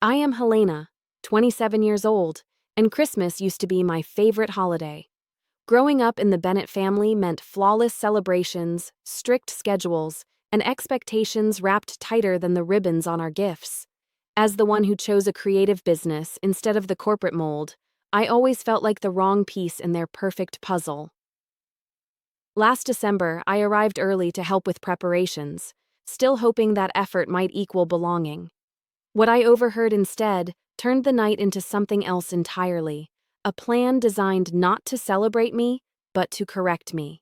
I am Helena, 27 years old, and Christmas used to be my favorite holiday. Growing up in the Bennett family meant flawless celebrations, strict schedules, and expectations wrapped tighter than the ribbons on our gifts. As the one who chose a creative business instead of the corporate mold, I always felt like the wrong piece in their perfect puzzle. Last December, I arrived early to help with preparations, still hoping that effort might equal belonging. What I overheard instead turned the night into something else entirely, a plan designed not to celebrate me, but to correct me.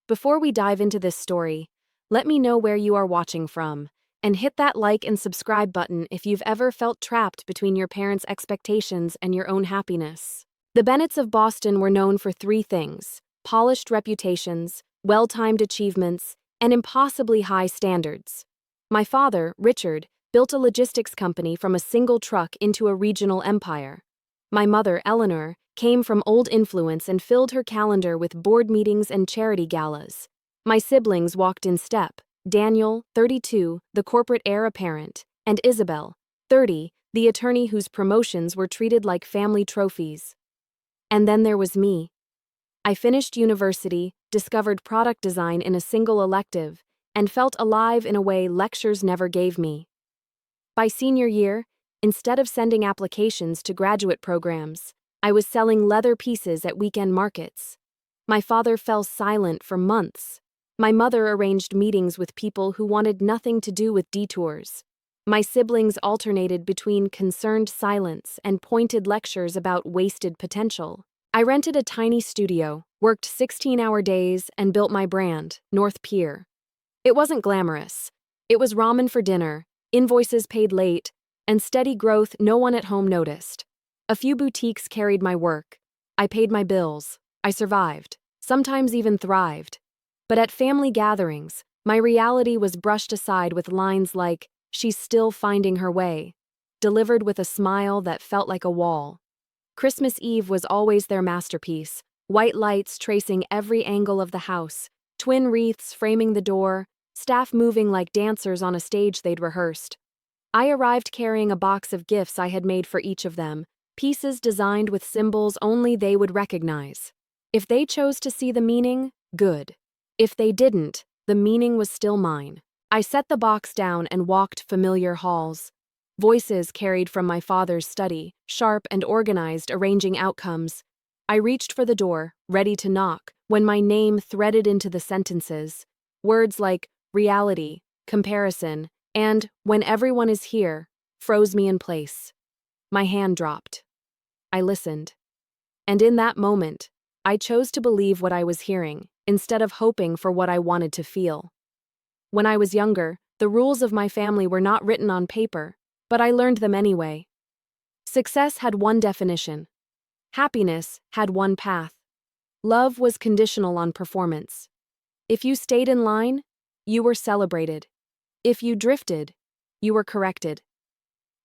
Before we dive into this story, let me know where you are watching from, and hit that like and subscribe button if you've ever felt trapped between your parents' expectations and your own happiness. The Bennetts of Boston were known for three things: polished reputations, well-timed achievements, and impossibly high standards. My father, Richard, built a logistics company from a single truck into a regional empire. My mother, Eleanor, came from old influence and filled her calendar with board meetings and charity galas. My siblings walked in step: Daniel, 32, the corporate heir apparent, and Isabel, 30, the attorney whose promotions were treated like family trophies. And then there was me. I finished university, discovered product design in a single elective, and felt alive in a way lectures never gave me. By senior year, instead of sending applications to graduate programs, I was selling leather pieces at weekend markets. My father fell silent for months. My mother arranged meetings with people who wanted nothing to do with detours. My siblings alternated between concerned silence and pointed lectures about wasted potential. I rented a tiny studio, worked 16-hour days, and built my brand, North Pier. It wasn't glamorous. It was ramen for dinner, invoices paid late, and steady growth no one at home noticed. A few boutiques carried my work. I paid my bills. I survived, sometimes even thrived. But at family gatherings, my reality was brushed aside with lines like, "She's still finding her way," delivered with a smile that felt like a wall. Christmas Eve was always their masterpiece: white lights tracing every angle of the house, twin wreaths framing the door, staff moving like dancers on a stage they'd rehearsed. I arrived carrying a box of gifts I had made for each of them, pieces designed with symbols only they would recognize. If they chose to see the meaning, good. If they didn't, the meaning was still mine. I set the box down and walked familiar halls. Voices carried from my father's study, sharp and organized, arranging outcomes. I reached for the door, ready to knock, when my name threaded into the sentences. Words like reality, comparison, and when everyone is here froze me in place. My hand dropped. I listened. And in that moment, I chose to believe what I was hearing, instead of hoping for what I wanted to feel. When I was younger, the rules of my family were not written on paper, but I learned them anyway. Success had one definition. Happiness had one path. Love was conditional on performance. If you stayed in line, you were celebrated. If you drifted, you were corrected.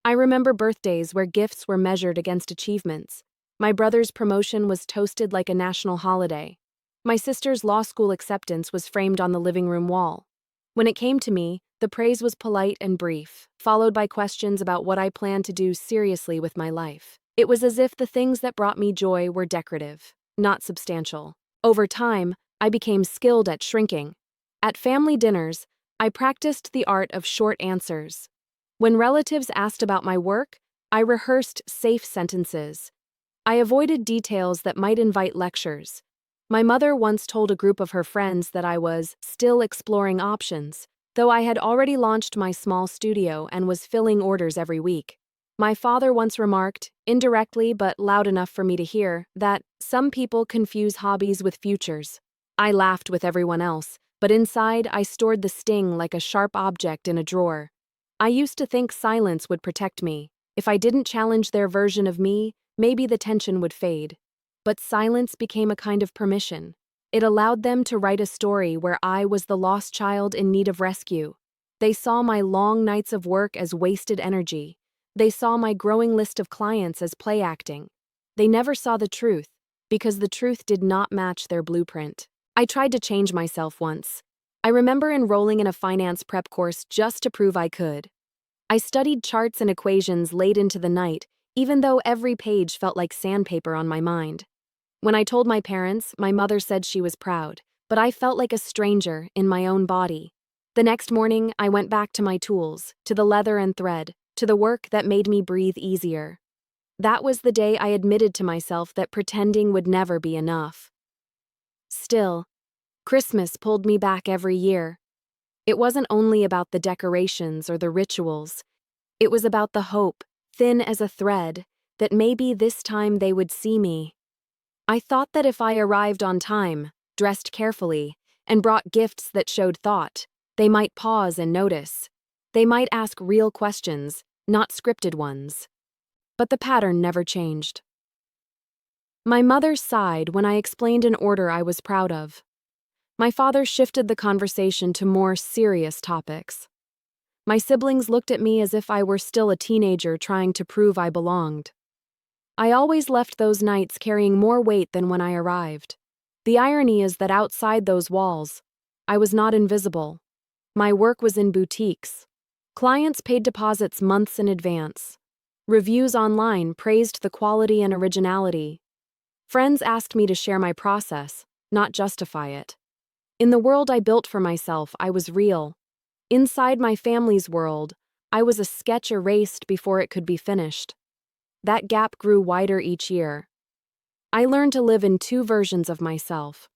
I remember birthdays where gifts were measured against achievements. My brother's promotion was toasted like a national holiday. My sister's law school acceptance was framed on the living room wall. When it came to me, the praise was polite and brief, followed by questions about what I planned to do seriously with my life. It was as if the things that brought me joy were decorative, not substantial. Over time, I became skilled at shrinking. At family dinners, I practiced the art of short answers. When relatives asked about my work, I rehearsed safe sentences. I avoided details that might invite lectures. My mother once told a group of her friends that I was still exploring options, though I had already launched my small studio and was filling orders every week. My father once remarked, indirectly but loud enough for me to hear, that some people confuse hobbies with futures. I laughed with everyone else, but inside I stored the sting like a sharp object in a drawer. I used to think silence would protect me. If I didn't challenge their version of me, maybe the tension would fade. But silence became a kind of permission. It allowed them to write a story where I was the lost child in need of rescue. They saw my long nights of work as wasted energy. They saw my growing list of clients as play acting. They never saw the truth, because the truth did not match their blueprint. I tried to change myself once. I remember enrolling in a finance prep course just to prove I could. I studied charts and equations late into the night, even though every page felt like sandpaper on my mind. When I told my parents, my mother said she was proud, but I felt like a stranger in my own body. The next morning, I went back to my tools, to the leather and thread, to the work that made me breathe easier. That was the day I admitted to myself that pretending would never be enough. Still, Christmas pulled me back every year. It wasn't only about the decorations or the rituals. It was about the hope, thin as a thread, that maybe this time they would see me. I thought that if I arrived on time, dressed carefully, and brought gifts that showed thought, they might pause and notice. They might ask real questions, not scripted ones. But the pattern never changed. My mother sighed when I explained an order I was proud of. My father shifted the conversation to more serious topics. My siblings looked at me as if I were still a teenager trying to prove I belonged. I always left those nights carrying more weight than when I arrived. The irony is that outside those walls, I was not invisible. My work was in boutiques. Clients paid deposits months in advance. Reviews online praised the quality and originality. Friends asked me to share my process, not justify it. In the world I built for myself, I was real. Inside my family's world, I was a sketch erased before it could be finished. That gap grew wider each year. I learned to live in two versions of myself.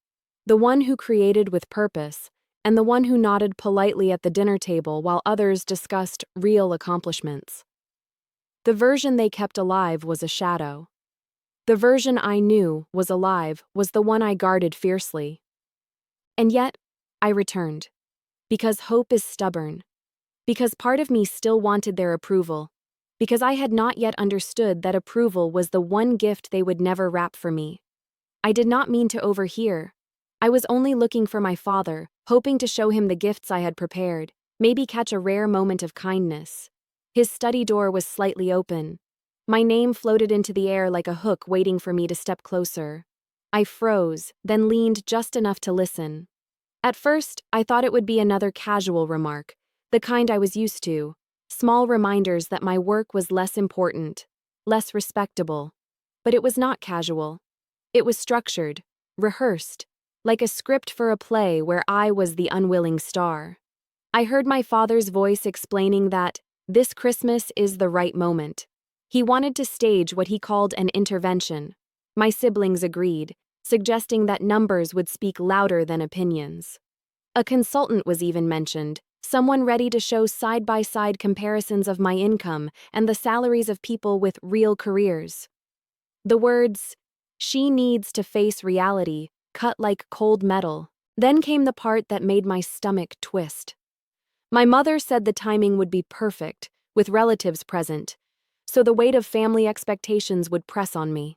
The one who created with purpose, and the one who nodded politely at the dinner table while others discussed real accomplishments. The version they kept alive was a shadow. The version I knew was alive was the one I guarded fiercely. And yet, I returned. Because hope is stubborn. Because part of me still wanted their approval. Because I had not yet understood that approval was the one gift they would never wrap for me. I did not mean to overhear. I was only looking for my father, hoping to show him the gifts I had prepared, maybe catch a rare moment of kindness. His study door was slightly open. My name floated into the air like a hook waiting for me to step closer. I froze, then leaned just enough to listen. At first, I thought it would be another casual remark, the kind I was used to, small reminders that my work was less important, less respectable. But it was not casual. It was structured, rehearsed, like a script for a play where I was the unwilling star. I heard my father's voice explaining that this Christmas is the right moment. He wanted to stage what he called an intervention. My siblings agreed, suggesting that numbers would speak louder than opinions. A consultant was even mentioned, someone ready to show side-by-side comparisons of my income and the salaries of people with real careers. The words, "She needs to face reality," cut like cold metal. Then came the part that made my stomach twist. My mother said the timing would be perfect, with relatives present, so the weight of family expectations would press on me.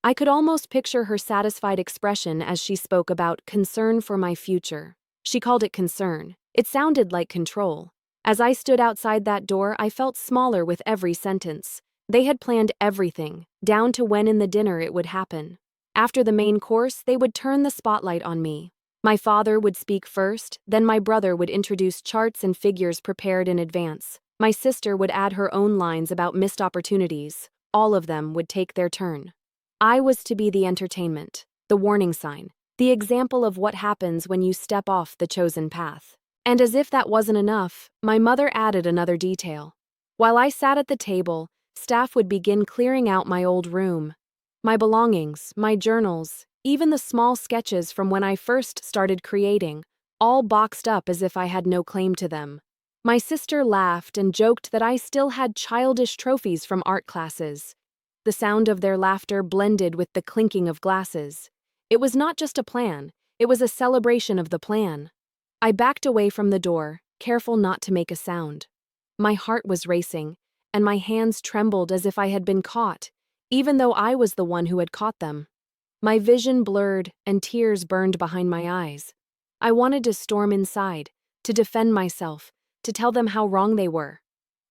I could almost picture her satisfied expression as she spoke about concern for my future. She called it concern. It sounded like control. As I stood outside that door, I felt smaller with every sentence. They had planned everything, down to when in the dinner it would happen. After the main course, they would turn the spotlight on me. My father would speak first, then my brother would introduce charts and figures prepared in advance. My sister would add her own lines about missed opportunities. All of them would take their turn. I was to be the entertainment, the warning sign, the example of what happens when you step off the chosen path. And as if that wasn't enough, my mother added another detail. While I sat at the table, staff would begin clearing out my old room. My belongings, my journals, even the small sketches from when I first started creating, all boxed up as if I had no claim to them. My sister laughed and joked that I still had childish trophies from art classes. The sound of their laughter blended with the clinking of glasses. It was not just a plan, it was a celebration of the plan. I backed away from the door, careful not to make a sound. My heart was racing, and my hands trembled as if I had been caught, even though I was the one who had caught them. My vision blurred and tears burned behind my eyes. I wanted to storm inside, to defend myself, to tell them how wrong they were.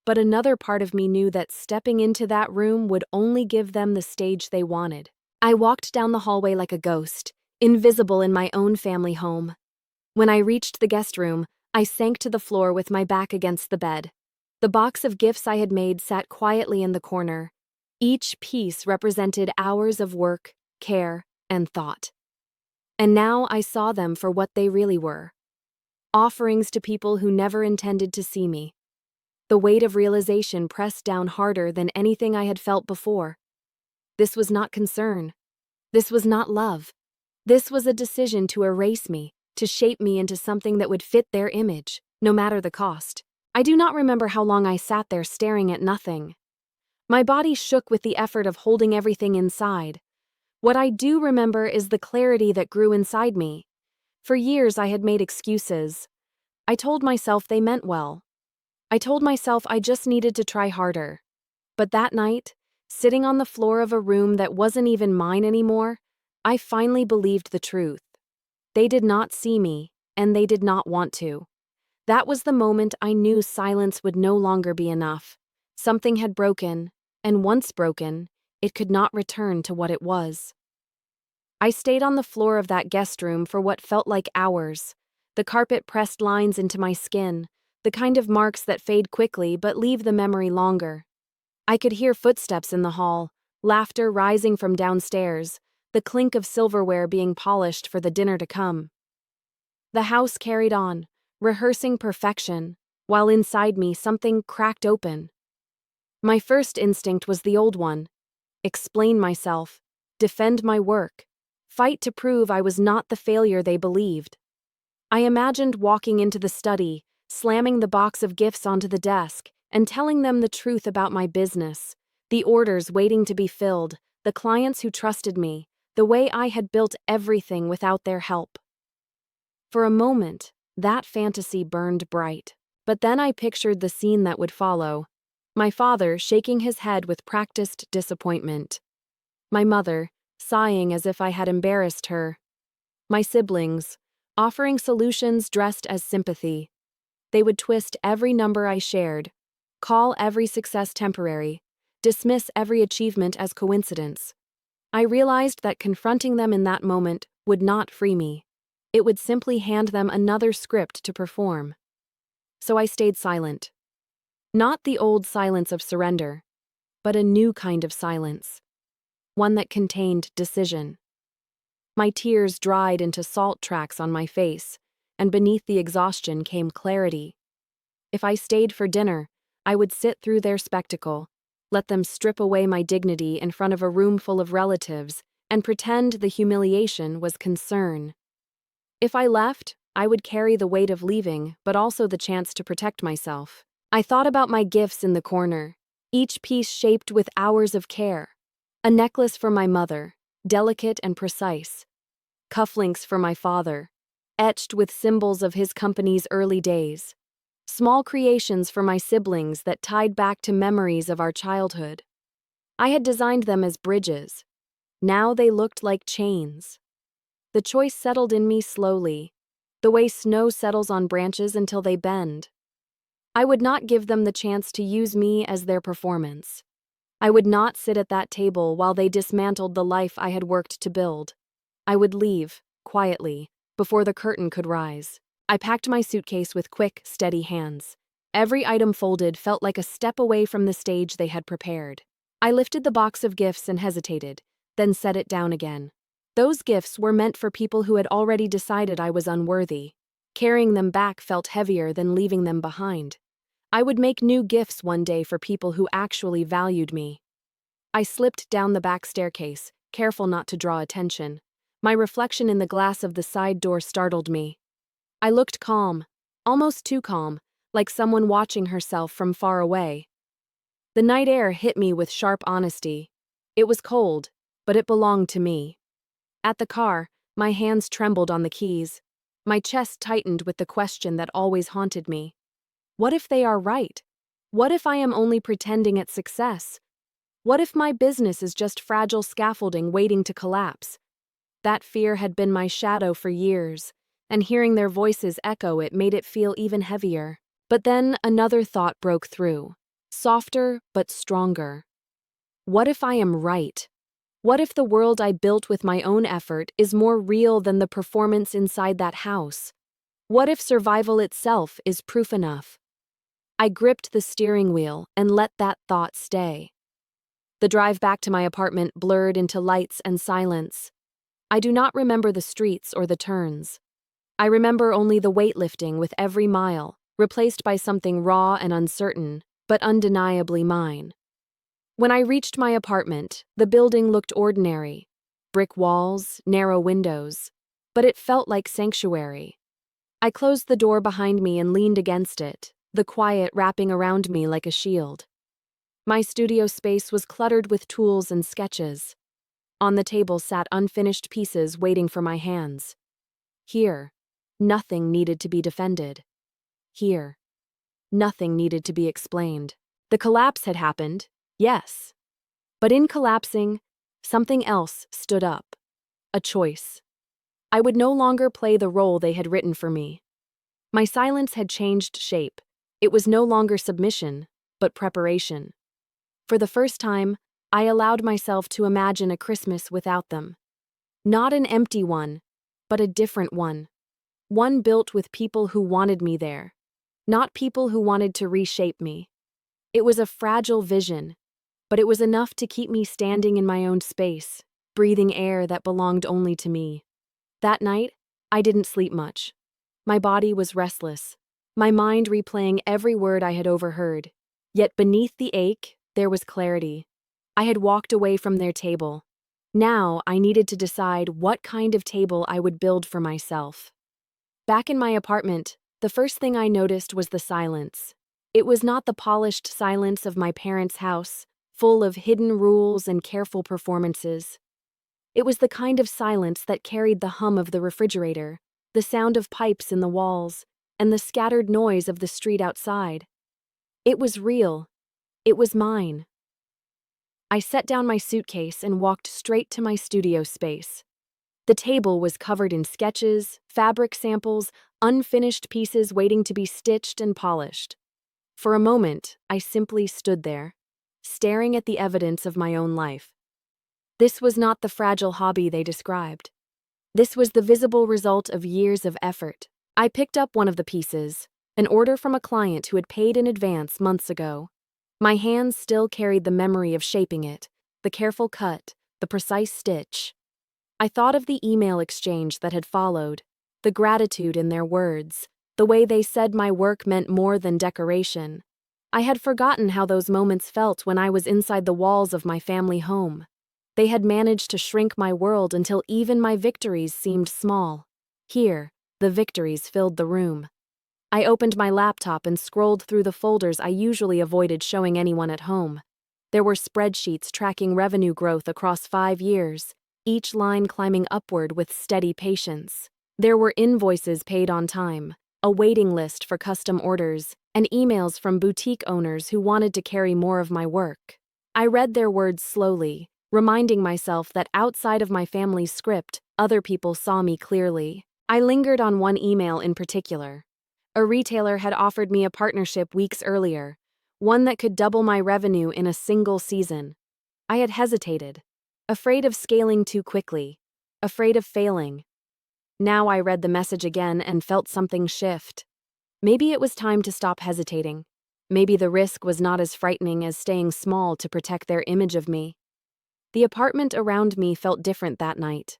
But another part of me knew that stepping into that room would only give them the stage they wanted. I walked down the hallway like a ghost, invisible in my own family home. When I reached the guest room, I sank to the floor with my back against the bed. The box of gifts I had made sat quietly in the corner. Each piece represented hours of work, care, and thought. And now I saw them for what they really were: offerings to people who never intended to see me. The weight of realization pressed down harder than anything I had felt before. This was not concern. This was not love. This was a decision to erase me, to shape me into something that would fit their image, no matter the cost. I do not remember how long I sat there staring at nothing. My body shook with the effort of holding everything inside. What I do remember is the clarity that grew inside me. For years I had made excuses. I told myself they meant well. I told myself I just needed to try harder. But that night, sitting on the floor of a room that wasn't even mine anymore, I finally believed the truth. They did not see me, and they did not want to. That was the moment I knew silence would no longer be enough. Something had broken, and once broken, it could not return to what it was. I stayed on the floor of that guest room for what felt like hours. The carpet pressed lines into my skin, the kind of marks that fade quickly but leave the memory longer. I could hear footsteps in the hall, laughter rising from downstairs, the clink of silverware being polished for the dinner to come. The house carried on, rehearsing perfection, while inside me something cracked open. My first instinct was the old one: explain myself, defend my work, fight to prove I was not the failure they believed. I imagined walking into the study, slamming the box of gifts onto the desk, and telling them the truth about my business, the orders waiting to be filled, the clients who trusted me, the way I had built everything without their help. For a moment, that fantasy burned bright. But then I pictured the scene that would follow. My father shaking his head with practiced disappointment. My mother sighing as if I had embarrassed her. My siblings offering solutions dressed as sympathy. They would twist every number I shared, call every success temporary, dismiss every achievement as coincidence. I realized that confronting them in that moment would not free me. It would simply hand them another script to perform. So I stayed silent. Not the old silence of surrender, but a new kind of silence. One that contained decision. My tears dried into salt tracks on my face, and beneath the exhaustion came clarity. If I stayed for dinner, I would sit through their spectacle, let them strip away my dignity in front of a room full of relatives, and pretend the humiliation was concern. If I left, I would carry the weight of leaving, but also the chance to protect myself. I thought about my gifts in the corner, each piece shaped with hours of care. A necklace for my mother, delicate and precise. Cufflinks for my father, etched with symbols of his company's early days. Small creations for my siblings that tied back to memories of our childhood. I had designed them as bridges. Now they looked like chains. The choice settled in me slowly, the way snow settles on branches until they bend. I would not give them the chance to use me as their performance. I would not sit at that table while they dismantled the life I had worked to build. I would leave, quietly, before the curtain could rise. I packed my suitcase with quick, steady hands. Every item folded felt like a step away from the stage they had prepared. I lifted the box of gifts and hesitated, then set it down again. Those gifts were meant for people who had already decided I was unworthy. Carrying them back felt heavier than leaving them behind. I would make new gifts one day for people who actually valued me. I slipped down the back staircase, careful not to draw attention. My reflection in the glass of the side door startled me. I looked calm, almost too calm, like someone watching herself from far away. The night air hit me with sharp honesty. It was cold, but it belonged to me. At the car, my hands trembled on the keys. My chest tightened with the question that always haunted me. What if they are right? What if I am only pretending at success? What if my business is just fragile scaffolding waiting to collapse? That fear had been my shadow for years, and hearing their voices echo it made it feel even heavier. But then another thought broke through, softer but stronger. What if I am right? What if the world I built with my own effort is more real than the performance inside that house? What if survival itself is proof enough? I gripped the steering wheel and let that thought stay. The drive back to my apartment blurred into lights and silence. I do not remember the streets or the turns. I remember only the weightlifting with every mile, replaced by something raw and uncertain, but undeniably mine. When I reached my apartment, the building looked ordinary. Brick walls, narrow windows. But it felt like sanctuary. I closed the door behind me and leaned against it, the quiet wrapping around me like a shield. My studio space was cluttered with tools and sketches. On the table sat unfinished pieces waiting for my hands. Here, nothing needed to be defended. Here, nothing needed to be explained. The collapse had happened, yes. But in collapsing, something else stood up. A choice. I would no longer play the role they had written for me. My silence had changed shape. It was no longer submission, but preparation. For the first time, I allowed myself to imagine a Christmas without them. Not an empty one, but a different one. One built with people who wanted me there, not people who wanted to reshape me. It was a fragile vision, but it was enough to keep me standing in my own space, breathing air that belonged only to me. That night, I didn't sleep much. My body was restless, my mind replaying every word I had overheard. Yet beneath the ache, there was clarity. I had walked away from their table. Now I needed to decide what kind of table I would build for myself. Back in my apartment, the first thing I noticed was the silence. It was not the polished silence of my parents' house, full of hidden rules and careful performances. It was the kind of silence that carried the hum of the refrigerator, the sound of pipes in the walls, and the scattered noise of the street outside. It was real. It was mine. I set down my suitcase and walked straight to my studio space. The table was covered in sketches, fabric samples, unfinished pieces waiting to be stitched and polished. For a moment, I simply stood there, staring at the evidence of my own life. This was not the fragile hobby they described. This was the visible result of years of effort. I picked up one of the pieces, an order from a client who had paid in advance months ago. My hands still carried the memory of shaping it, the careful cut, the precise stitch. I thought of the email exchange that had followed, the gratitude in their words, the way they said my work meant more than decoration. I had forgotten how those moments felt when I was inside the walls of my family home. They had managed to shrink my world until even my victories seemed small. Here, the victories filled the room. I opened my laptop and scrolled through the folders I usually avoided showing anyone at home. There were spreadsheets tracking revenue growth across 5 years, each line climbing upward with steady patience. There were invoices paid on time, a waiting list for custom orders, and emails from boutique owners who wanted to carry more of my work. I read their words slowly, reminding myself that outside of my family's script, other people saw me clearly. I lingered on one email in particular. A retailer had offered me a partnership weeks earlier, one that could double my revenue in a single season. I had hesitated, afraid of scaling too quickly, afraid of failing. Now I read the message again and felt something shift. Maybe it was time to stop hesitating. Maybe the risk was not as frightening as staying small to protect their image of me. The apartment around me felt different that night.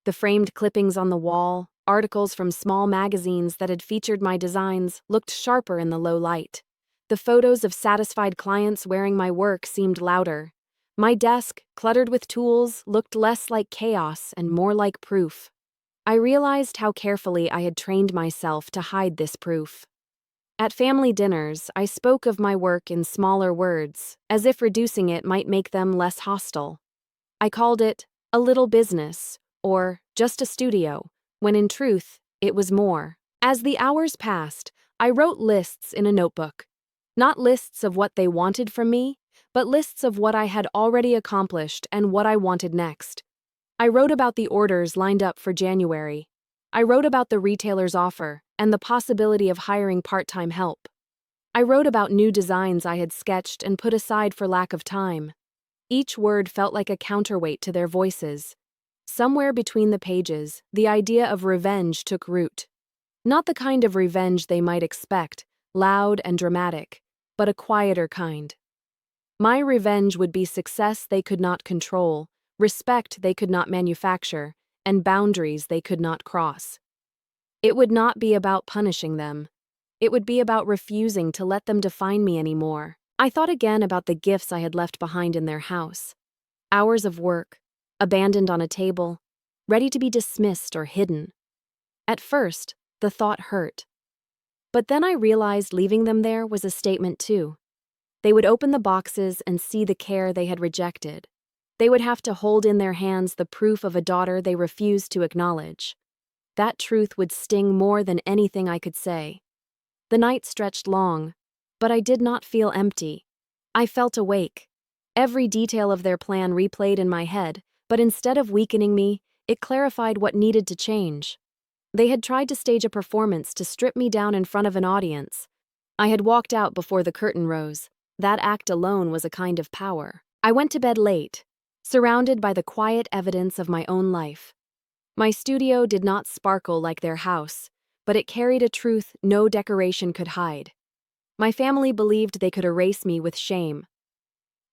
The framed clippings on the wall, articles from small magazines that had featured my designs, looked sharper in the low light. The photos of satisfied clients wearing my work seemed louder. My desk, cluttered with tools, looked less like chaos and more like proof. I realized how carefully I had trained myself to hide this proof. At family dinners, I spoke of my work in smaller words, as if reducing it might make them less hostile. I called it a little business, or just a studio, when in truth, it was more. As the hours passed, I wrote lists in a notebook. Not lists of what they wanted from me, but lists of what I had already accomplished and what I wanted next. I wrote about the orders lined up for January. I wrote about the retailer's offer and the possibility of hiring part-time help. I wrote about new designs I had sketched and put aside for lack of time. Each word felt like a counterweight to their voices. Somewhere between the pages, the idea of revenge took root. Not the kind of revenge they might expect, loud and dramatic, but a quieter kind. My revenge would be success they could not control, respect they could not manufacture, and boundaries they could not cross. It would not be about punishing them. It would be about refusing to let them define me anymore. I thought again about the gifts I had left behind in their house. Hours of work, abandoned on a table, ready to be dismissed or hidden. At first, the thought hurt. But then I realized leaving them there was a statement too. They would open the boxes and see the care they had rejected. They would have to hold in their hands the proof of a daughter they refused to acknowledge. That truth would sting more than anything I could say. The night stretched long, but I did not feel empty. I felt awake. Every detail of their plan replayed in my head, but instead of weakening me, it clarified what needed to change. They had tried to stage a performance to strip me down in front of an audience. I had walked out before the curtain rose. That act alone was a kind of power. I went to bed late, surrounded by the quiet evidence of my own life. My studio did not sparkle like their house, but it carried a truth no decoration could hide. My family believed they could erase me with shame.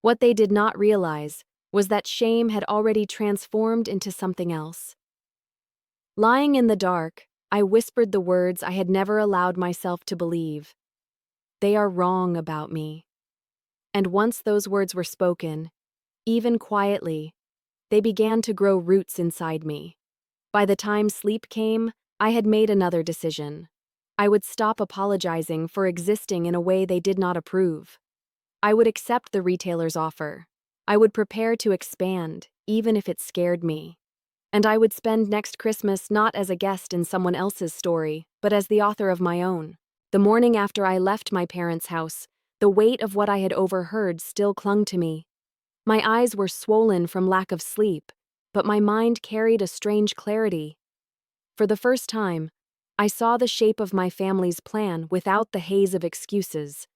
What they did not realize was that shame had already transformed into something else. Lying in the dark, I whispered the words I had never allowed myself to believe. They are wrong about me. And once those words were spoken, even quietly, they began to grow roots inside me. By the time sleep came, I had made another decision. I would stop apologizing for existing in a way they did not approve. I would accept the retailer's offer. I would prepare to expand, even if it scared me. And I would spend next Christmas not as a guest in someone else's story, but as the author of my own. The morning after I left my parents' house, the weight of what I had overheard still clung to me. My eyes were swollen from lack of sleep, but my mind carried a strange clarity. For the first time, I saw the shape of my family's plan without the haze of excuses.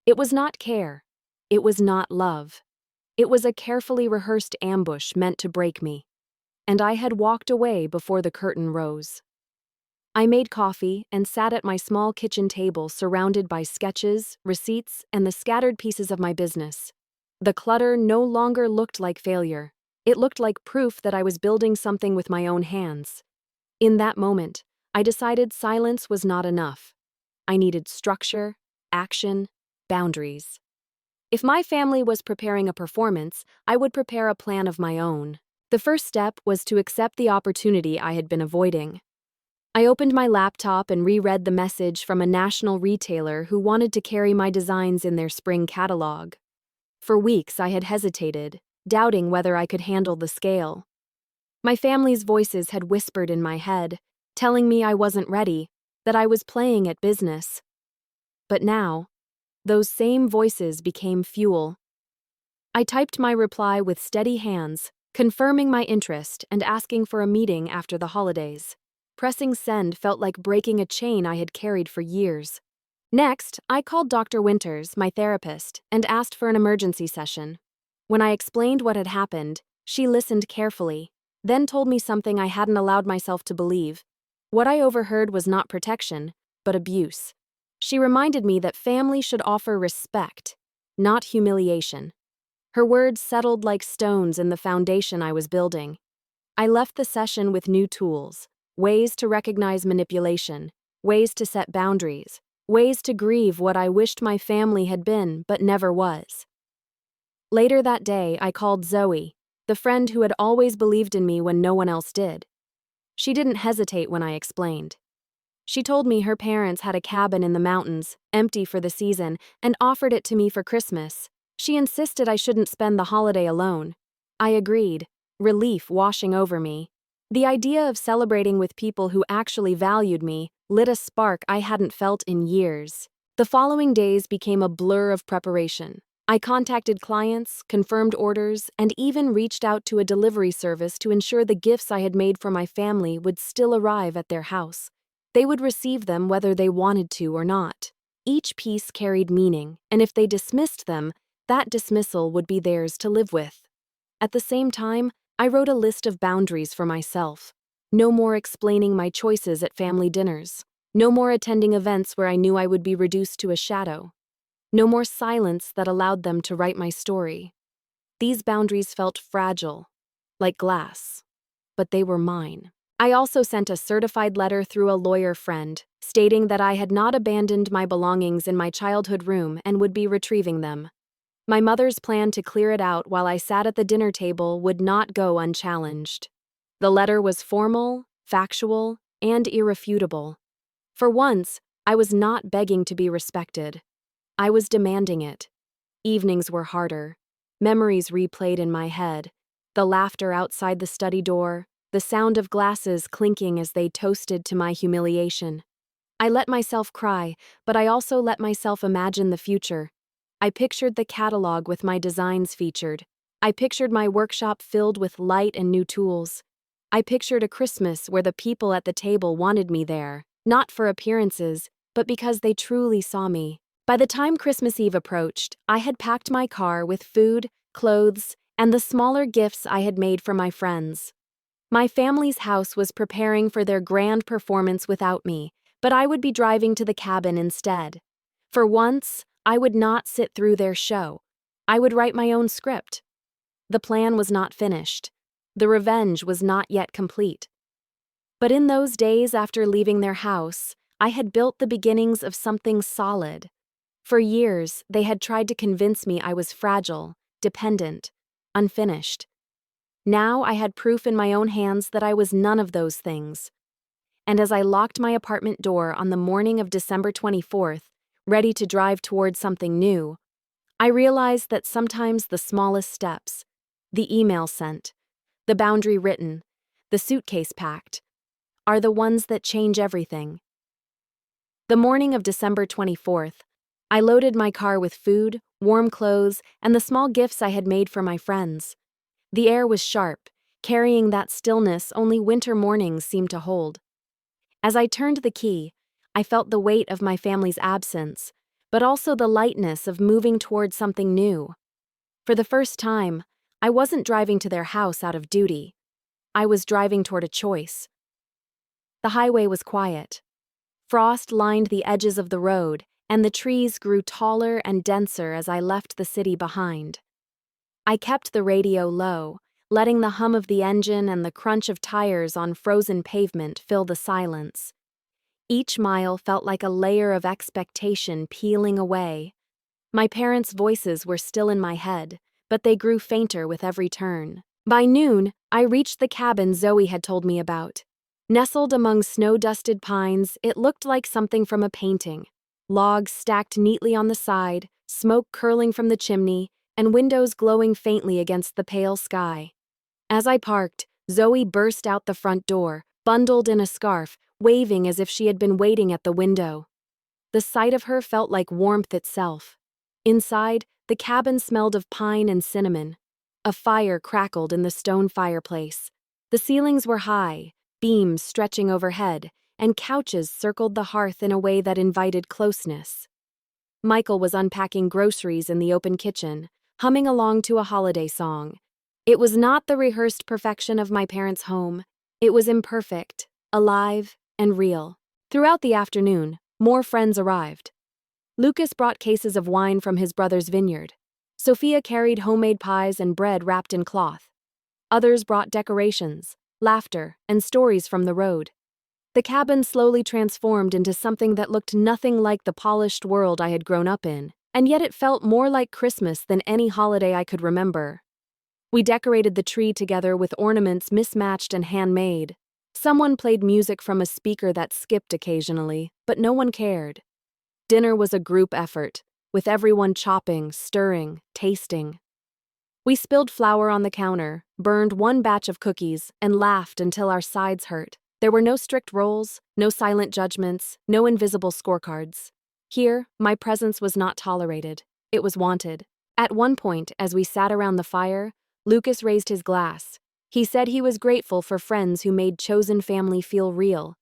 It was not care. It was not love. It was a carefully rehearsed ambush meant to break me. And I had walked away before the curtain rose. I made coffee and sat at my small kitchen table surrounded by sketches, receipts, and the scattered pieces of my business. The clutter no longer looked like failure. It looked like proof that I was building something with my own hands. In that moment, I decided silence was not enough. I needed structure, action, boundaries. If my family was preparing a performance, I would prepare a plan of my own. The first step was to accept the opportunity I had been avoiding. I opened my laptop and reread the message from a national retailer who wanted to carry my designs in their spring catalog. For weeks, I had hesitated, doubting whether I could handle the scale. My family's voices had whispered in my head, telling me I wasn't ready, that I was playing at business. But now, those same voices became fuel. I typed my reply with steady hands, confirming my interest and asking for a meeting after the holidays. Pressing send felt like breaking a chain I had carried for years. Next, I called Dr. Winters, my therapist, and asked for an emergency session. When I explained what had happened, she listened carefully, then told me something I hadn't allowed myself to believe. What I overheard was not protection, but abuse. She reminded me that family should offer respect, not humiliation. Her words settled like stones in the foundation I was building. I left the session with new tools, ways to recognize manipulation, ways to set boundaries, ways to grieve what I wished my family had been but never was. Later that day, I called Zoe, the friend who had always believed in me when no one else did. She didn't hesitate when I explained. She told me her parents had a cabin in the mountains, empty for the season, and offered it to me for Christmas. She insisted I shouldn't spend the holiday alone. I agreed, relief washing over me. The idea of celebrating with people who actually valued me lit a spark I hadn't felt in years. The following days became a blur of preparation. I contacted clients, confirmed orders, and even reached out to a delivery service to ensure the gifts I had made for my family would still arrive at their house. They would receive them whether they wanted to or not. Each piece carried meaning, and if they dismissed them, that dismissal would be theirs to live with. At the same time, I wrote a list of boundaries for myself. No more explaining my choices at family dinners. No more attending events where I knew I would be reduced to a shadow. No more silence that allowed them to write my story. These boundaries felt fragile, like glass, but they were mine. I also sent a certified letter through a lawyer friend, stating that I had not abandoned my belongings in my childhood room and would be retrieving them. My mother's plan to clear it out while I sat at the dinner table would not go unchallenged. The letter was formal, factual, and irrefutable. For once, I was not begging to be respected. I was demanding it. Evenings were harder. Memories replayed in my head. The laughter outside the study door, the sound of glasses clinking as they toasted to my humiliation. I let myself cry, but I also let myself imagine the future. I pictured the catalog with my designs featured. I pictured my workshop filled with light and new tools. I pictured a Christmas where the people at the table wanted me there, not for appearances, but because they truly saw me. By the time Christmas Eve approached, I had packed my car with food, clothes, and the smaller gifts I had made for my friends. My family's house was preparing for their grand performance without me, but I would be driving to the cabin instead. For once, I would not sit through their show. I would write my own script. The plan was not finished. The revenge was not yet complete. But in those days after leaving their house, I had built the beginnings of something solid. For years, they had tried to convince me I was fragile, dependent, unfinished. Now I had proof in my own hands that I was none of those things. And as I locked my apartment door on the morning of December 24th, ready to drive toward something new, I realized that sometimes the smallest steps, the email sent, the boundary written, the suitcase packed, are the ones that change everything. The morning of December 24th, I loaded my car with food, warm clothes, and the small gifts I had made for my friends. The air was sharp, carrying that stillness only winter mornings seemed to hold. As I turned the key, I felt the weight of my family's absence, but also the lightness of moving toward something new. For the first time, I wasn't driving to their house out of duty. I was driving toward a choice. The highway was quiet. Frost lined the edges of the road, and the trees grew taller and denser as I left the city behind. I kept the radio low, letting the hum of the engine and the crunch of tires on frozen pavement fill the silence. Each mile felt like a layer of expectation peeling away. My parents' voices were still in my head, but they grew fainter with every turn. By noon, I reached the cabin Zoe had told me about. Nestled among snow-dusted pines, it looked like something from a painting. Logs stacked neatly on the side, smoke curling from the chimney, and windows glowing faintly against the pale sky. As I parked, Zoe burst out the front door, bundled in a scarf, waving as if she had been waiting at the window. The sight of her felt like warmth itself. Inside, the cabin smelled of pine and cinnamon. A fire crackled in the stone fireplace. The ceilings were high, beams stretching overhead, and couches circled the hearth in a way that invited closeness. Michael was unpacking groceries in the open kitchen, humming along to a holiday song. It was not the rehearsed perfection of my parents' home. It was imperfect, alive, and real. Throughout the afternoon, more friends arrived. Lucas brought cases of wine from his brother's vineyard. Sophia carried homemade pies and bread wrapped in cloth. Others brought decorations, laughter, and stories from the road. The cabin slowly transformed into something that looked nothing like the polished world I had grown up in, and yet it felt more like Christmas than any holiday I could remember. We decorated the tree together with ornaments mismatched and handmade. Someone played music from a speaker that skipped occasionally, but no one cared. Dinner was a group effort, with everyone chopping, stirring, tasting. We spilled flour on the counter, burned one batch of cookies, and laughed until our sides hurt. There were no strict roles, no silent judgments, no invisible scorecards. Here, my presence was not tolerated. It was wanted. At one point, as we sat around the fire, Lucas raised his glass. He said he was grateful for friends who made chosen family feel real.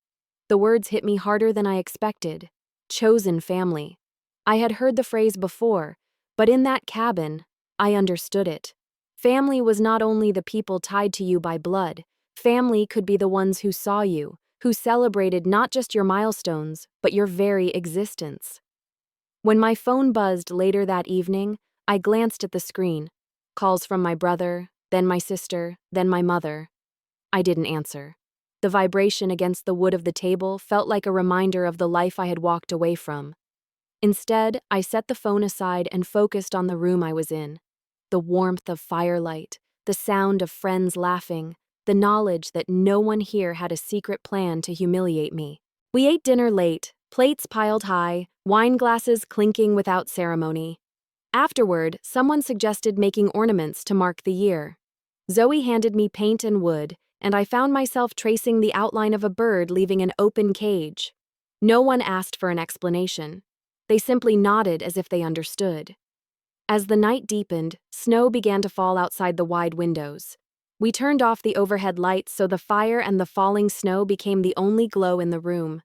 The words hit me harder than I expected. Chosen family. I had heard the phrase before, but in that cabin, I understood it. Family was not only the people tied to you by blood. Family could be the ones who saw you, who celebrated not just your milestones, but your very existence. When my phone buzzed later that evening, I glanced at the screen. Calls from my brother, then my sister, then my mother. I didn't answer. The vibration against the wood of the table felt like a reminder of the life I had walked away from. Instead, I set the phone aside and focused on the room I was in. The warmth of firelight, the sound of friends laughing, the knowledge that no one here had a secret plan to humiliate me. We ate dinner late, plates piled high, wine glasses clinking without ceremony. Afterward, someone suggested making ornaments to mark the year. Zoe handed me paint and wood, and I found myself tracing the outline of a bird leaving an open cage. No one asked for an explanation. They simply nodded as if they understood. As the night deepened, snow began to fall outside the wide windows. We turned off the overhead lights so the fire and the falling snow became the only glow in the room.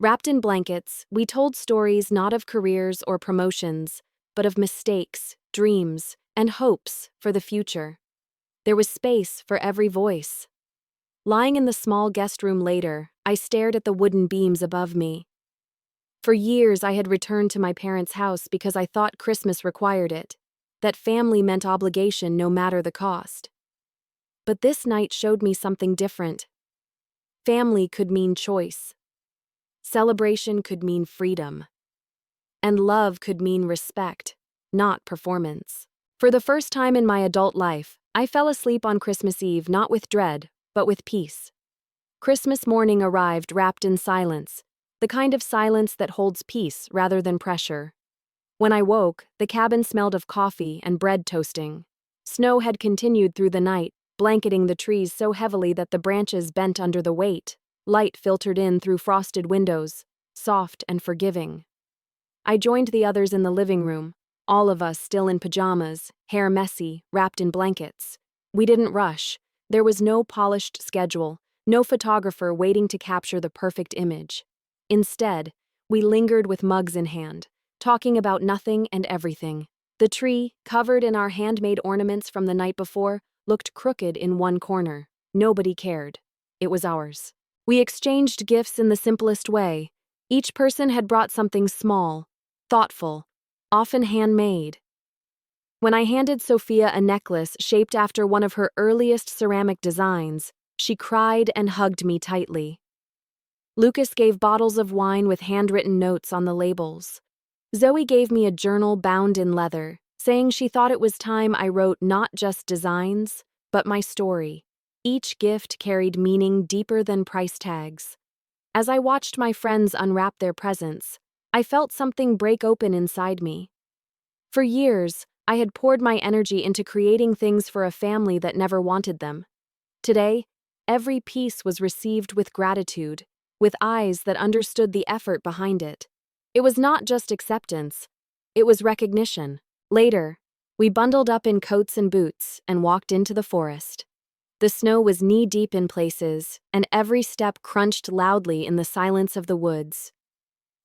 Wrapped in blankets, we told stories not of careers or promotions, but of mistakes, dreams, and hopes for the future. There was space for every voice. Lying in the small guest room later, I stared at the wooden beams above me. For years, I had returned to my parents' house because I thought Christmas required it, that family meant obligation no matter the cost. But this night showed me something different. Family could mean choice. Celebration could mean freedom. And love could mean respect, not performance. For the first time in my adult life, I fell asleep on Christmas Eve not with dread, but with peace. Christmas morning arrived wrapped in silence, the kind of silence that holds peace rather than pressure. When I woke, the cabin smelled of coffee and bread toasting. Snow had continued through the night, blanketing the trees so heavily that the branches bent under the weight. Light filtered in through frosted windows, soft and forgiving. I joined the others in the living room, all of us still in pajamas, hair messy, wrapped in blankets. We didn't rush. There was no polished schedule, no photographer waiting to capture the perfect image. Instead, we lingered with mugs in hand, talking about nothing and everything. The tree, covered in our handmade ornaments from the night before, looked crooked in one corner. Nobody cared. It was ours. We exchanged gifts in the simplest way. Each person had brought something small, thoughtful, often handmade. When I handed Sophia a necklace shaped after one of her earliest ceramic designs, she cried and hugged me tightly. Lucas gave bottles of wine with handwritten notes on the labels. Zoe gave me a journal bound in leather, saying she thought it was time I wrote not just designs, but my story. Each gift carried meaning deeper than price tags. As I watched my friends unwrap their presents, I felt something break open inside me. For years, I had poured my energy into creating things for a family that never wanted them. Today, every piece was received with gratitude, with eyes that understood the effort behind it. It was not just acceptance, it was recognition. Later, we bundled up in coats and boots and walked into the forest. The snow was knee-deep in places, and every step crunched loudly in the silence of the woods.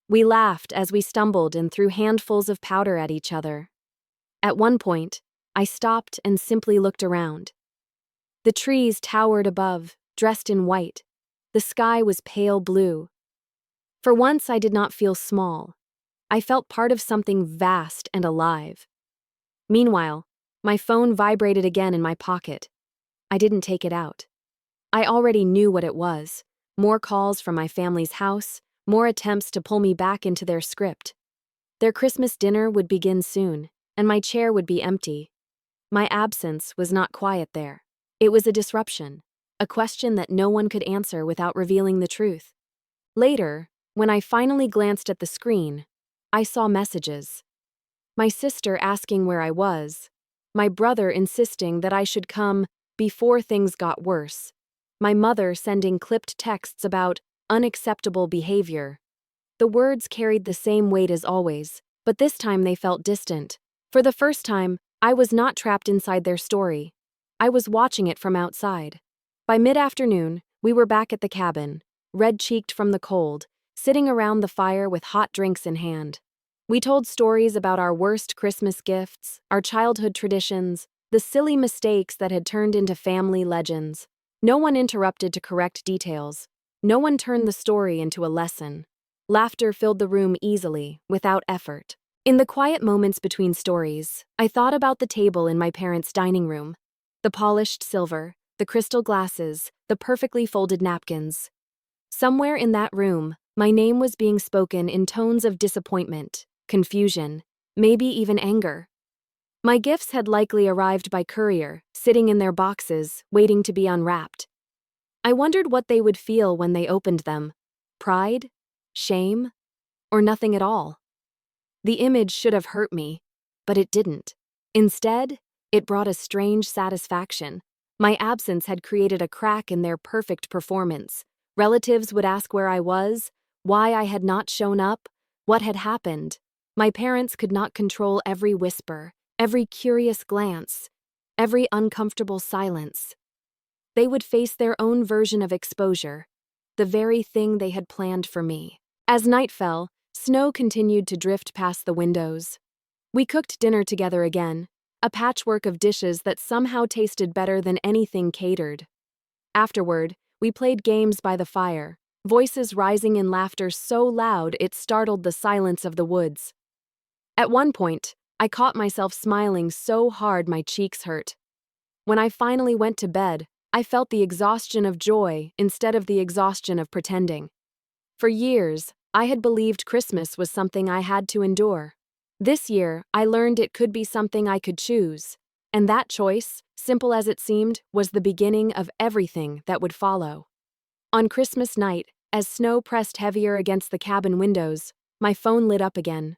We laughed as we stumbled and threw handfuls of powder at each other. At one point, I stopped and simply looked around. The trees towered above, dressed in white. The sky was pale blue. For once, I did not feel small. I felt part of something vast and alive. Meanwhile, my phone vibrated again in my pocket. I didn't take it out. I already knew what it was. More calls from my family's house, more attempts to pull me back into their script. Their Christmas dinner would begin soon, and my chair would be empty. My absence was not quiet there. It was a disruption, a question that no one could answer without revealing the truth. Later, when I finally glanced at the screen, I saw messages. My sister asking where I was, my brother insisting that I should come before things got worse, my mother sending clipped texts about unacceptable behavior. The words carried the same weight as always, but this time they felt distant. For the first time, I was not trapped inside their story. I was watching it from outside. By mid-afternoon, we were back at the cabin, red-cheeked from the cold, sitting around the fire with hot drinks in hand. We told stories about our worst Christmas gifts, our childhood traditions, the silly mistakes that had turned into family legends. No one interrupted to correct details. No one turned the story into a lesson. Laughter filled the room easily, without effort. In the quiet moments between stories, I thought about the table in my parents' dining room. The polished silver, the crystal glasses, the perfectly folded napkins. Somewhere in that room, my name was being spoken in tones of disappointment, confusion, maybe even anger. My gifts had likely arrived by courier, sitting in their boxes, waiting to be unwrapped. I wondered what they would feel when they opened them. Pride? Shame? Or nothing at all? The image should have hurt me, but it didn't. Instead, it brought a strange satisfaction. My absence had created a crack in their perfect performance. Relatives would ask where I was, why I had not shown up, what had happened. My parents could not control every whisper, every curious glance, every uncomfortable silence. They would face their own version of exposure, the very thing they had planned for me. As night fell, snow continued to drift past the windows. We cooked dinner together again, a patchwork of dishes that somehow tasted better than anything catered. Afterward, we played games by the fire, voices rising in laughter so loud it startled the silence of the woods. At one point, I caught myself smiling so hard my cheeks hurt. When I finally went to bed, I felt the exhaustion of joy instead of the exhaustion of pretending. For years, I had believed Christmas was something I had to endure. This year, I learned it could be something I could choose, and that choice, simple as it seemed, was the beginning of everything that would follow. On Christmas night, as snow pressed heavier against the cabin windows, my phone lit up again.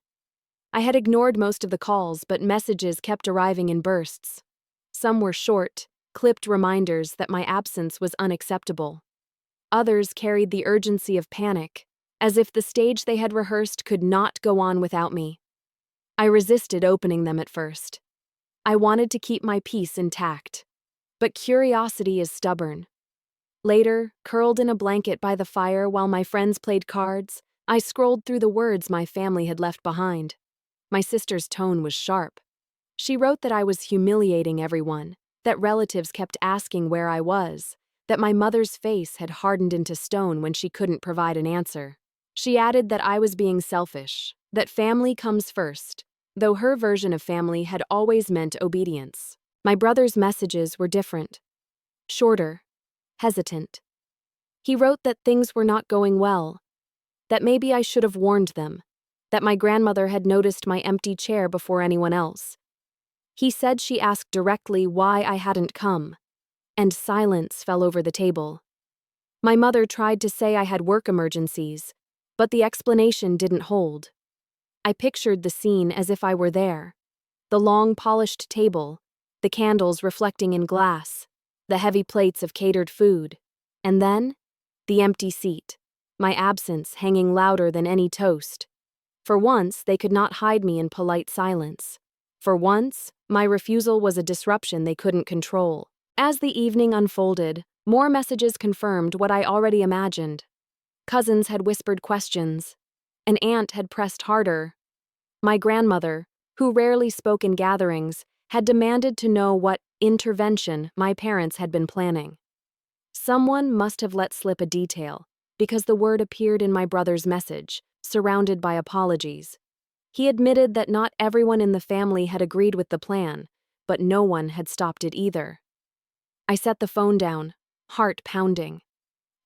I had ignored most of the calls, but messages kept arriving in bursts. Some were short, clipped reminders that my absence was unacceptable. Others carried the urgency of panic, as if the stage they had rehearsed could not go on without me. I resisted opening them at first. I wanted to keep my peace intact. But curiosity is stubborn. Later, curled in a blanket by the fire while my friends played cards, I scrolled through the words my family had left behind. My sister's tone was sharp. She wrote that I was humiliating everyone, that relatives kept asking where I was, that my mother's face had hardened into stone when she couldn't provide an answer. She added that I was being selfish, that family comes first, though her version of family had always meant obedience. My brother's messages were different. Shorter, hesitant. He wrote that things were not going well, that maybe I should have warned them, that my grandmother had noticed my empty chair before anyone else. He said she asked directly why I hadn't come, and silence fell over the table. My mother tried to say I had work emergencies, but the explanation didn't hold. I pictured the scene as if I were there. The long polished table, the candles reflecting in glass, the heavy plates of catered food, and then, the empty seat, my absence hanging louder than any toast. For once, they could not hide me in polite silence. For once, my refusal was a disruption they couldn't control. As the evening unfolded, more messages confirmed what I already imagined. Cousins had whispered questions. An aunt had pressed harder. My grandmother, who rarely spoke in gatherings, had demanded to know what intervention my parents had been planning. Someone must have let slip a detail, because the word appeared in my brother's message, surrounded by apologies. He admitted that not everyone in the family had agreed with the plan, but no one had stopped it either. I set the phone down, heart pounding.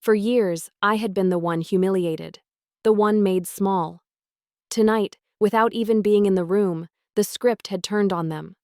For years, I had been the one humiliated, the one made small. Tonight, without even being in the room, the script had turned on them.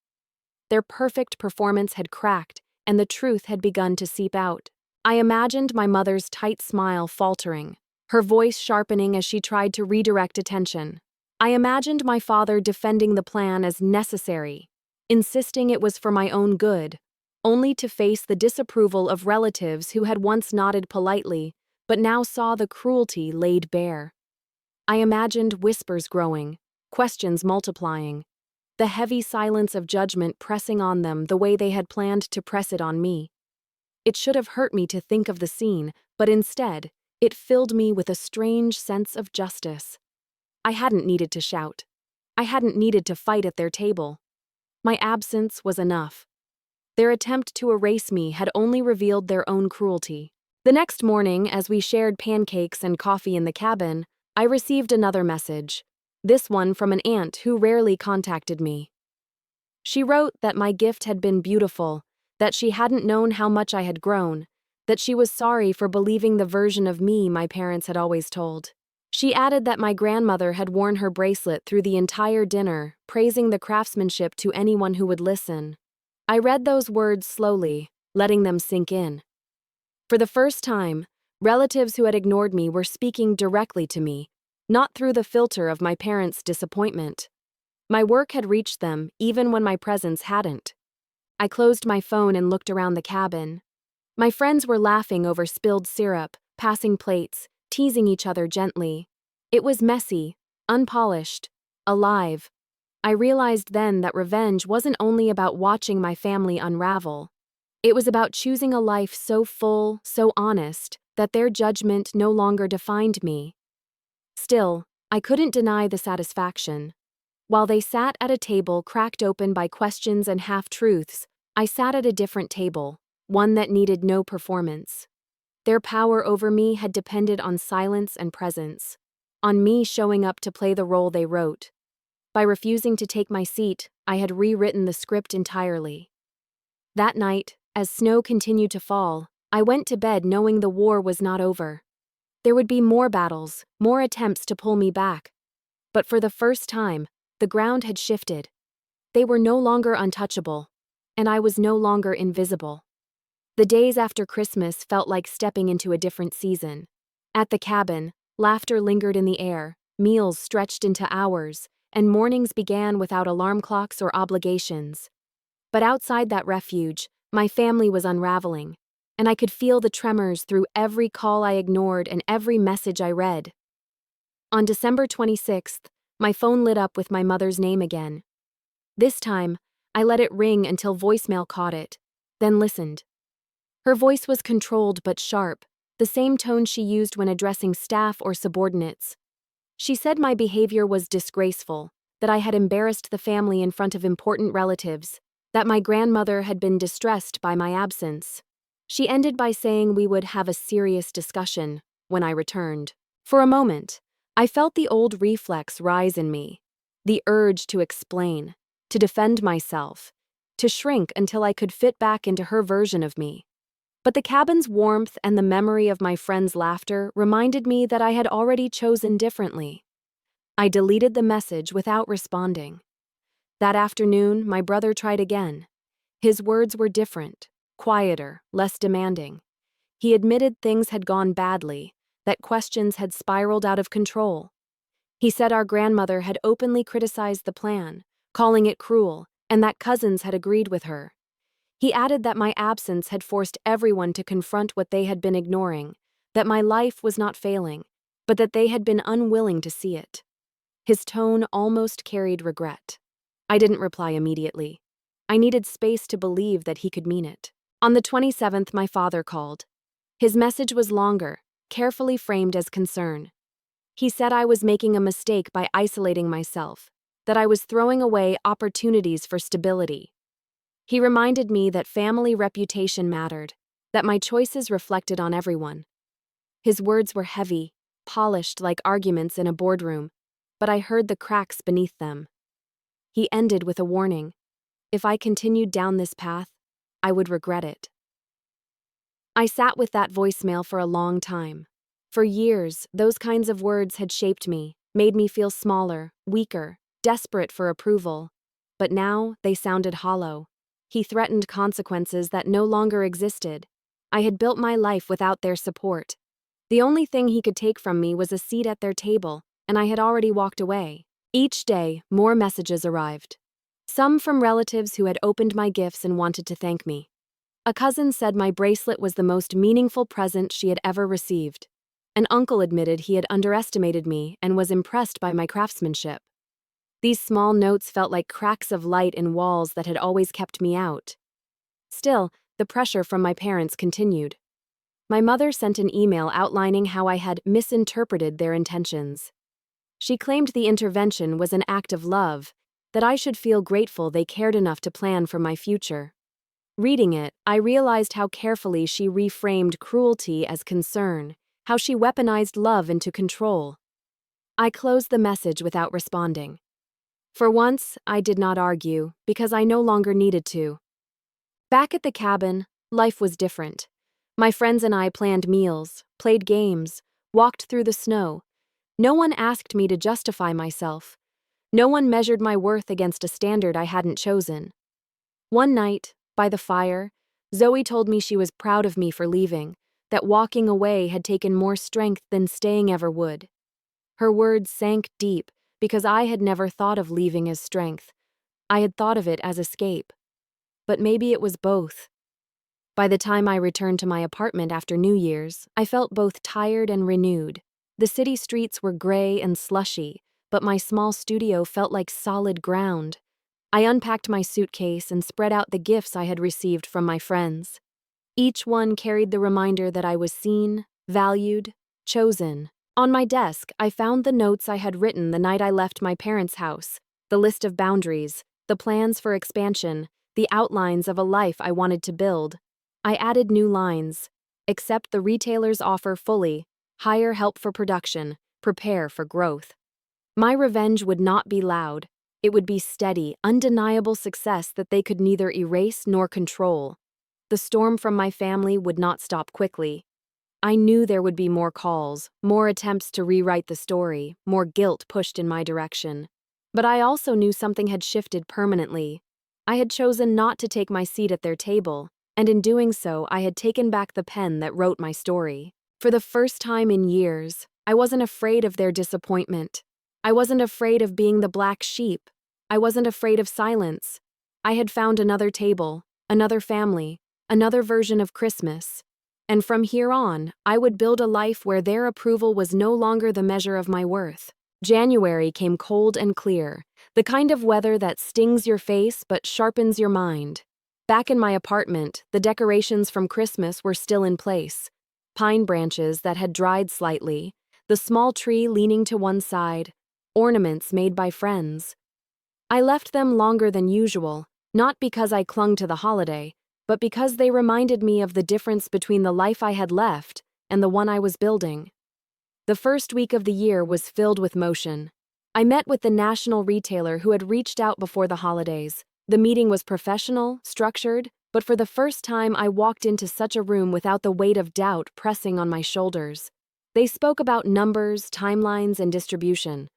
Their perfect performance had cracked, and the truth had begun to seep out. I imagined my mother's tight smile faltering, her voice sharpening as she tried to redirect attention. I imagined my father defending the plan as necessary, insisting it was for my own good, only to face the disapproval of relatives who had once nodded politely, but now saw the cruelty laid bare. I imagined whispers growing, questions multiplying, the heavy silence of judgment pressing on them the way they had planned to press it on me. It should have hurt me to think of the scene, but instead, it filled me with a strange sense of justice. I hadn't needed to shout. I hadn't needed to fight at their table. My absence was enough. Their attempt to erase me had only revealed their own cruelty. The next morning, as we shared pancakes and coffee in the cabin, I received another message, this one from an aunt who rarely contacted me. She wrote that my gift had been beautiful, that she hadn't known how much I had grown, that she was sorry for believing the version of me my parents had always told. She added that my grandmother had worn her bracelet through the entire dinner, praising the craftsmanship to anyone who would listen. I read those words slowly, letting them sink in. For the first time, relatives who had ignored me were speaking directly to me, not through the filter of my parents' disappointment. My work had reached them, even when my presence hadn't. I closed my phone and looked around the cabin. My friends were laughing over spilled syrup, passing plates, teasing each other gently. It was messy, unpolished, alive. I realized then that revenge wasn't only about watching my family unravel. It was about choosing a life so full, so honest, that their judgment no longer defined me. Still, I couldn't deny the satisfaction. While they sat at a table cracked open by questions and half-truths, I sat at a different table, one that needed no performance. Their power over me had depended on silence and presence, on me showing up to play the role they wrote. By refusing to take my seat, I had rewritten the script entirely. That night, as snow continued to fall, I went to bed knowing the war was not over. There would be more battles, more attempts to pull me back. But for the first time, the ground had shifted. They were no longer untouchable, and I was no longer invisible. The days after Christmas felt like stepping into a different season. At the cabin, laughter lingered in the air, meals stretched into hours, and mornings began without alarm clocks or obligations. But outside that refuge, my family was unraveling, and I could feel the tremors through every call I ignored and every message I read. On December 26th, my phone lit up with my mother's name again. This time, I let it ring until voicemail caught it, then listened. Her voice was controlled but sharp, the same tone she used when addressing staff or subordinates. She said my behavior was disgraceful, that I had embarrassed the family in front of important relatives, that my grandmother had been distressed by my absence. She ended by saying we would have a serious discussion when I returned. For a moment, I felt the old reflex rise in me, the urge to explain, to defend myself, to shrink until I could fit back into her version of me. But the cabin's warmth and the memory of my friends' laughter reminded me that I had already chosen differently. I deleted the message without responding. That afternoon, my brother tried again. His words were different, quieter, less demanding. He admitted things had gone badly, that questions had spiraled out of control. He said our grandmother had openly criticized the plan, calling it cruel, and that cousins had agreed with her. He added that my absence had forced everyone to confront what they had been ignoring, that my life was not failing, but that they had been unwilling to see it. His tone almost carried regret. I didn't reply immediately. I needed space to believe that he could mean it. On the 27th, my father called. His message was longer, carefully framed as concern. He said I was making a mistake by isolating myself, that I was throwing away opportunities for stability. He reminded me that family reputation mattered, that my choices reflected on everyone. His words were heavy, polished like arguments in a boardroom, but I heard the cracks beneath them. He ended with a warning. If I continued down this path, I would regret it. I sat with that voicemail for a long time. For years, those kinds of words had shaped me, made me feel smaller, weaker, desperate for approval. But now they sounded hollow. He threatened consequences that no longer existed. I had built my life without their support. The only thing he could take from me was a seat at their table, and I had already walked away. Each day, more messages arrived. Some from relatives who had opened my gifts and wanted to thank me. A cousin said my bracelet was the most meaningful present she had ever received. An uncle admitted he had underestimated me and was impressed by my craftsmanship. These small notes felt like cracks of light in walls that had always kept me out. Still, the pressure from my parents continued. My mother sent an email outlining how I had misinterpreted their intentions. She claimed the intervention was an act of love, that I should feel grateful they cared enough to plan for my future. Reading it, I realized how carefully she reframed cruelty as concern, how she weaponized love into control. I closed the message without responding. For once, I did not argue, because I no longer needed to. Back at the cabin, life was different. My friends and I planned meals, played games, walked through the snow. No one asked me to justify myself. No one measured my worth against a standard I hadn't chosen. One night, by the fire, Zoe told me she was proud of me for leaving, that walking away had taken more strength than staying ever would. Her words sank deep because I had never thought of leaving as strength. I had thought of it as escape. But maybe it was both. By the time I returned to my apartment after New Year's, I felt both tired and renewed. The city streets were gray and slushy, but my small studio felt like solid ground. I unpacked my suitcase and spread out the gifts I had received from my friends. Each one carried the reminder that I was seen, valued, chosen. On my desk, I found the notes I had written the night I left my parents' house, the list of boundaries, the plans for expansion, the outlines of a life I wanted to build. I added new lines. Accept the retailer's offer fully, hire help for production, prepare for growth. My revenge would not be loud. It would be steady, undeniable success that they could neither erase nor control. The storm from my family would not stop quickly. I knew there would be more calls, more attempts to rewrite the story, more guilt pushed in my direction. But I also knew something had shifted permanently. I had chosen not to take my seat at their table, and in doing so, I had taken back the pen that wrote my story. For the first time in years, I wasn't afraid of their disappointment. I wasn't afraid of being the black sheep. I wasn't afraid of silence. I had found another table, another family, another version of Christmas. And from here on, I would build a life where their approval was no longer the measure of my worth. January came cold and clear, the kind of weather that stings your face but sharpens your mind. Back in my apartment, the decorations from Christmas were still in place. Pine branches that had dried slightly, the small tree leaning to one side, ornaments made by friends. I left them longer than usual, not because I clung to the holiday, but because they reminded me of the difference between the life I had left and the one I was building. The first week of the year was filled with motion. I met with the national retailer who had reached out before the holidays. The meeting was professional, structured, but for the first time I walked into such a room without the weight of doubt pressing on my shoulders. They spoke about numbers, timelines, and distribution.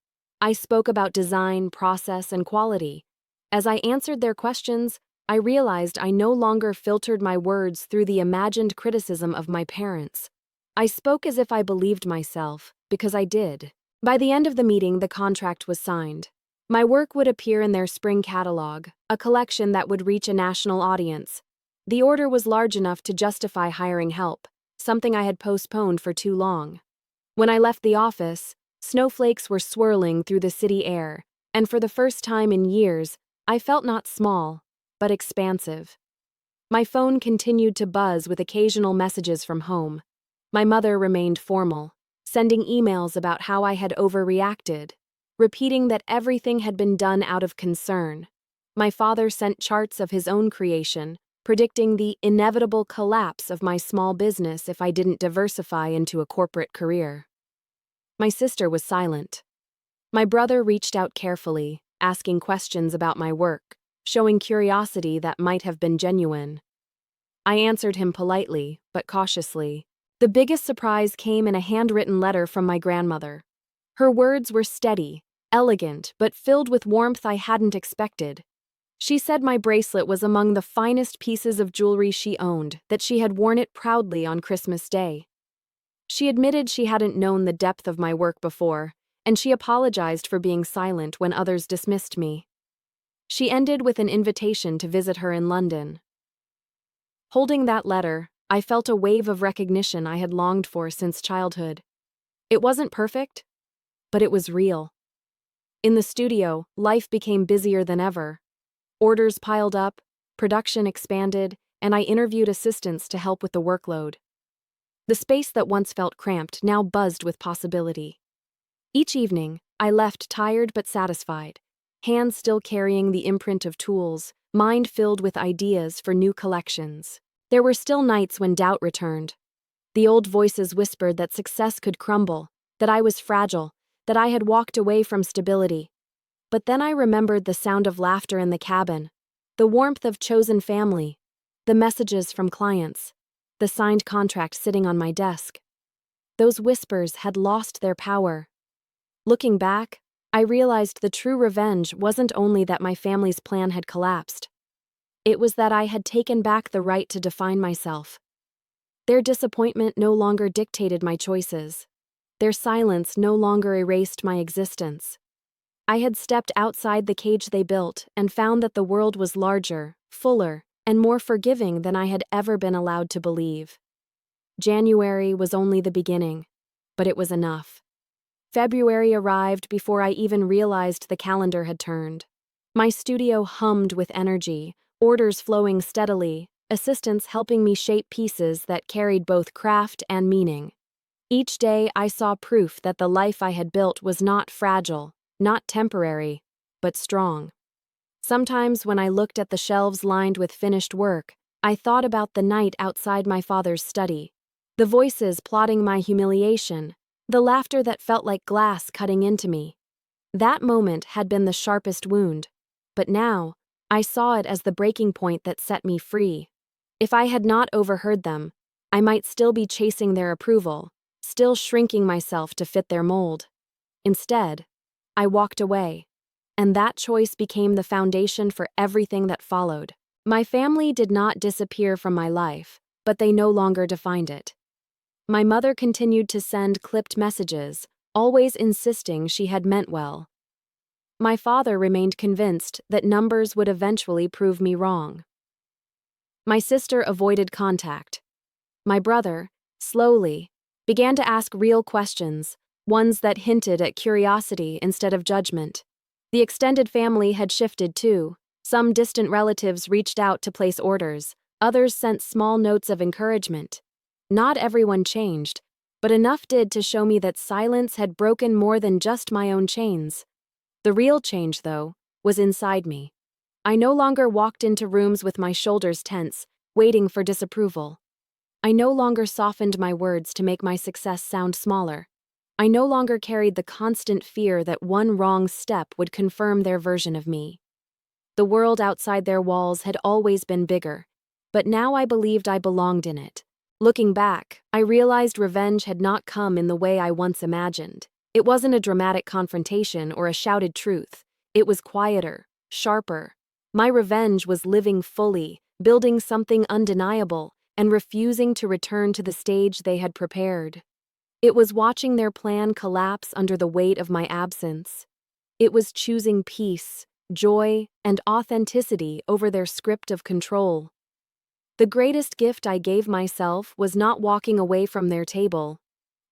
I spoke about design, process, and quality. As I answered their questions, I realized I no longer filtered my words through the imagined criticism of my parents. I spoke as if I believed myself, because I did. By the end of the meeting, the contract was signed. My work would appear in their spring catalog, a collection that would reach a national audience. The order was large enough to justify hiring help, something I had postponed for too long. When I left the office, snowflakes were swirling through the city air, and for the first time in years, I felt not small, but expansive. My phone continued to buzz with occasional messages from home. My mother remained formal, sending emails about how I had overreacted, repeating that everything had been done out of concern. My father sent charts of his own creation, predicting the inevitable collapse of my small business if I didn't diversify into a corporate career. My sister was silent. My brother reached out carefully, asking questions about my work, showing curiosity that might have been genuine. I answered him politely, but cautiously. The biggest surprise came in a handwritten letter from my grandmother. Her words were steady, elegant, but filled with warmth I hadn't expected. She said my bracelet was among the finest pieces of jewelry she owned, that she had worn it proudly on Christmas Day. She admitted she hadn't known the depth of my work before, and she apologized for being silent when others dismissed me. She ended with an invitation to visit her in London. Holding that letter, I felt a wave of recognition I had longed for since childhood. It wasn't perfect, but it was real. In the studio, life became busier than ever. Orders piled up, production expanded, and I interviewed assistants to help with the workload. The space that once felt cramped now buzzed with possibility. Each evening, I left tired but satisfied, hands still carrying the imprint of tools, mind filled with ideas for new collections. There were still nights when doubt returned. The old voices whispered that success could crumble, that I was fragile, that I had walked away from stability. But then I remembered the sound of laughter in the cabin, the warmth of chosen family, the messages from clients, the signed contract sitting on my desk. Those whispers had lost their power. Looking back, I realized the true revenge wasn't only that my family's plan had collapsed. It was that I had taken back the right to define myself. Their disappointment no longer dictated my choices. Their silence no longer erased my existence. I had stepped outside the cage they built and found that the world was larger, fuller, and more forgiving than I had ever been allowed to believe. January was only the beginning, but it was enough. February arrived before I even realized the calendar had turned. My studio hummed with energy, orders flowing steadily, assistants helping me shape pieces that carried both craft and meaning. Each day I saw proof that the life I had built was not fragile, not temporary, but strong. Sometimes when I looked at the shelves lined with finished work, I thought about the night outside my father's study, the voices plotting my humiliation, the laughter that felt like glass cutting into me. That moment had been the sharpest wound, but now I saw it as the breaking point that set me free. If I had not overheard them, I might still be chasing their approval, still shrinking myself to fit their mold. Instead, I walked away, and that choice became the foundation for everything that followed. My family did not disappear from my life, but they no longer defined it. My mother continued to send clipped messages, always insisting she had meant well. My father remained convinced that numbers would eventually prove me wrong. My sister avoided contact. My brother, slowly, began to ask real questions, ones that hinted at curiosity instead of judgment. The extended family had shifted too. Some distant relatives reached out to place orders, others sent small notes of encouragement. Not everyone changed, but enough did to show me that silence had broken more than just my own chains. The real change, though, was inside me. I no longer walked into rooms with my shoulders tense, waiting for disapproval. I no longer softened my words to make my success sound smaller. I no longer carried the constant fear that one wrong step would confirm their version of me. The world outside their walls had always been bigger, but now I believed I belonged in it. Looking back, I realized revenge had not come in the way I once imagined. It wasn't a dramatic confrontation or a shouted truth. It was quieter, sharper. My revenge was living fully, building something undeniable, and refusing to return to the stage they had prepared. It was watching their plan collapse under the weight of my absence. It was choosing peace, joy, and authenticity over their script of control. The greatest gift I gave myself was not walking away from their table.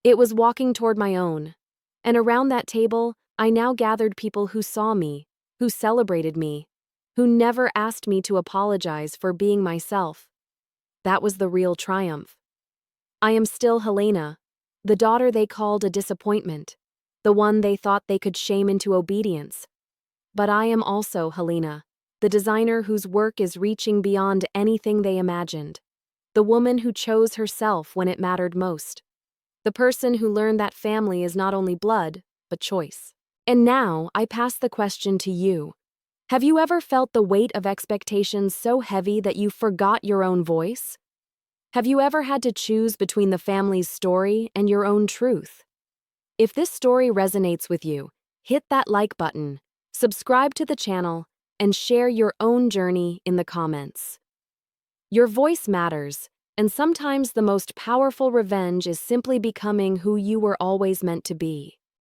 It was walking toward my own. And around that table, I now gathered people who saw me, who celebrated me, who never asked me to apologize for being myself. That was the real triumph. I am still Helena, the daughter they called a disappointment, the one they thought they could shame into obedience. But I am also Helena, the designer whose work is reaching beyond anything they imagined, the woman who chose herself when it mattered most, the person who learned that family is not only blood, but choice. And now I pass the question to you. Have you ever felt the weight of expectations so heavy that you forgot your own voice? Have you ever had to choose between the family's story and your own truth? If this story resonates with you, hit that like button, subscribe to the channel, and share your own journey in the comments. Your voice matters, and sometimes the most powerful revenge is simply becoming who you were always meant to be.